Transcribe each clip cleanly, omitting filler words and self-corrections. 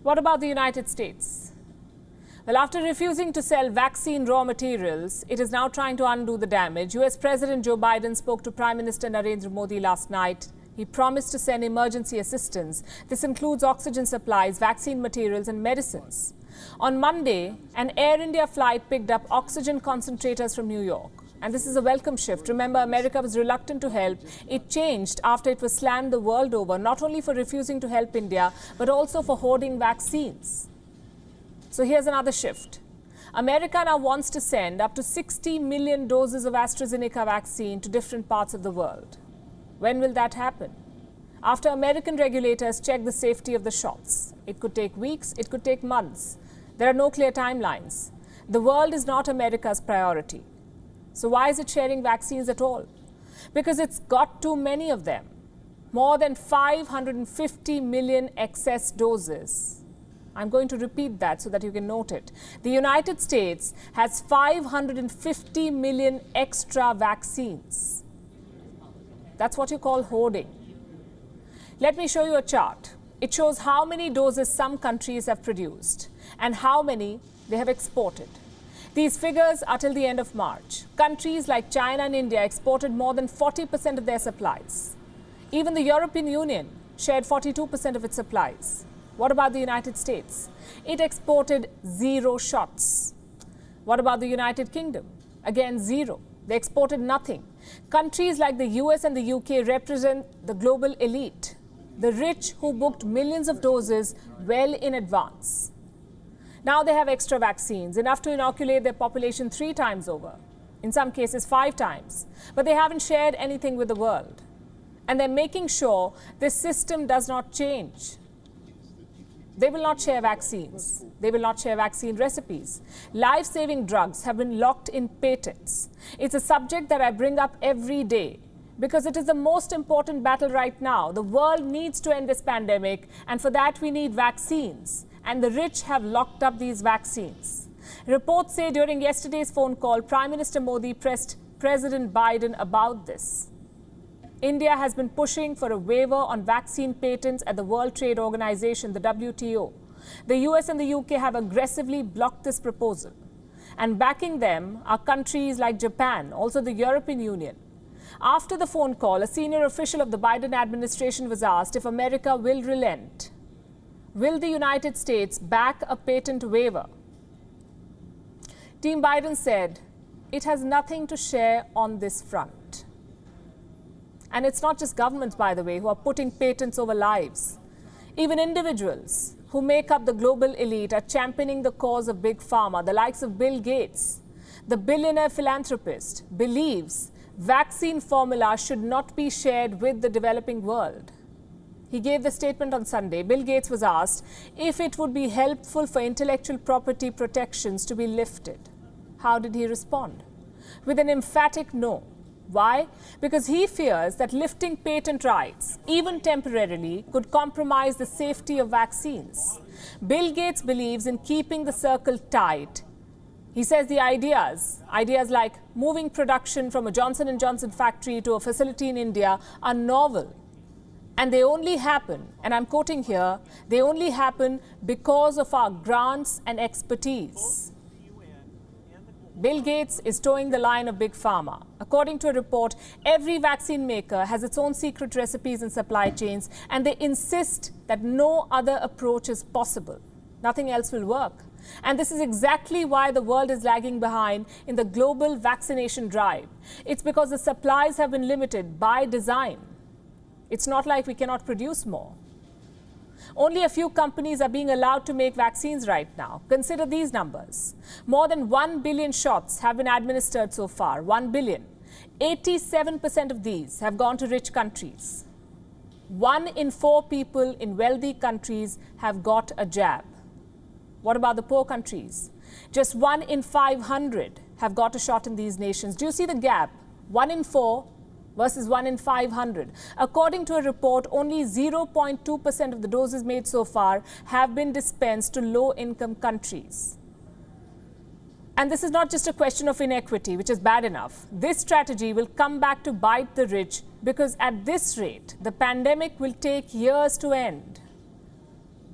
What about the United States? Well, after refusing to sell vaccine raw materials, it is now trying to undo the damage. US President Joe Biden spoke to Prime Minister Narendra Modi last night. He promised to send emergency assistance. This includes oxygen supplies, vaccine materials and medicines. On Monday, an Air India flight picked up oxygen concentrators from New York. And this is a welcome shift. Remember, America was reluctant to help. It changed after it was slammed the world over, not only for refusing to help India, but also for hoarding vaccines. So here's another shift. America now wants to send up to 60 million doses of AstraZeneca vaccine to different parts of the world. When will that happen? After American regulators check the safety of the shots. It could take weeks, it could take months. There are no clear timelines. The world is not America's priority. So why is it sharing vaccines at all? Because it's got too many of them. More than 550 million excess doses. I'm going to repeat that so that you can note it. The United States has 550 million extra vaccines. That's what you call hoarding. Let me show you a chart. It shows how many doses some countries have produced and how many they have exported. These figures are till the end of March. Countries like China and India exported more than 40% of their supplies. Even the European Union shared 42% of its supplies. What about the United States? It exported 0 shots. What about the United Kingdom? Again, 0. They exported nothing. Countries like the US and the UK represent the global elite, the rich who booked millions of doses well in advance. Now they have extra vaccines, enough to inoculate their population 3 times over, in some cases 5 times. But they haven't shared anything with the world. And they're making sure this system does not change. They will not share vaccines. They will not share vaccine recipes. Life-saving drugs have been locked in patents. It's a subject that I bring up every day because it is the most important battle right now. The world needs to end this pandemic, and for that we need vaccines. And the rich have locked up these vaccines. Reports say during yesterday's phone call, Prime Minister Modi pressed President Biden about this. India has been pushing for a waiver on vaccine patents at the World Trade Organization, the WTO. The US and the UK have aggressively blocked this proposal. And backing them are countries like Japan, also the European Union. After the phone call, a senior official of the Biden administration was asked if America will relent. Will the United States back a patent waiver? Team Biden said it has nothing to share on this front. And it's not just governments, by the way, who are putting patents over lives. Even individuals who make up the global elite are championing the cause of Big Pharma. The likes of Bill Gates, the billionaire philanthropist, believes vaccine formula should not be shared with the developing world. He gave the statement on Sunday. Bill Gates was asked if it would be helpful for intellectual property protections to be lifted. How did he respond? With an emphatic no. Why? Because he fears that lifting patent rights, even temporarily, could compromise the safety of vaccines. Bill Gates believes in keeping the circle tight. He says the ideas like moving production from a Johnson & Johnson factory to a facility in India are novel. And they only happen, and I'm quoting here, they only happen because of our grants and expertise. Bill Gates is towing the line of Big Pharma. According to a report, every vaccine maker has its own secret recipes and supply chains, and they insist that no other approach is possible. Nothing else will work. And this is exactly why the world is lagging behind in the global vaccination drive. It's because the supplies have been limited by design. It's not like we cannot produce more. Only a few companies are being allowed to make vaccines right now. Consider these numbers. More than 1 billion shots have been administered so far. 1 billion. 87% of these have gone to rich countries. 1 in 4 people in wealthy countries have got a jab. What about the poor countries? Just 1 in 500 have got a shot in these nations. Do you see the gap? 1 in 4 versus 1 in 500. According to a report, only 0.2% of the doses made so far have been dispensed to low-income countries. And this is not just a question of inequity, which is bad enough. This strategy will come back to bite the rich because at this rate, the pandemic will take years to end.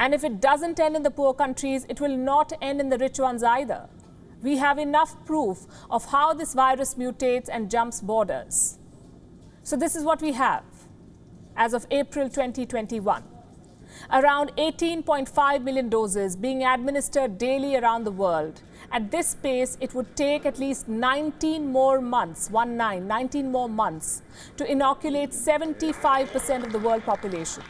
And if it doesn't end in the poor countries, it will not end in the rich ones either. We have enough proof of how this virus mutates and jumps borders. So this is what we have as of April 2021. Around 18.5 million doses being administered daily around the world. At this pace, it would take at least 19 more months, 19 more months, to inoculate 75% of the world population,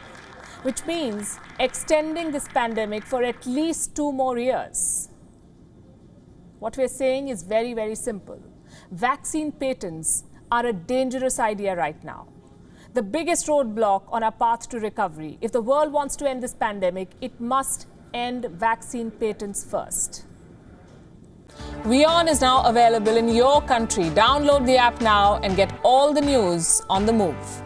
which means extending this pandemic for at least 2 more years. What we're saying is very, very simple. Vaccine patents are a dangerous idea right now. The biggest roadblock on our path to recovery. If the world wants to end this pandemic, it must end vaccine patents first. WION is now available in your country. Download the app now and get all the news on the move.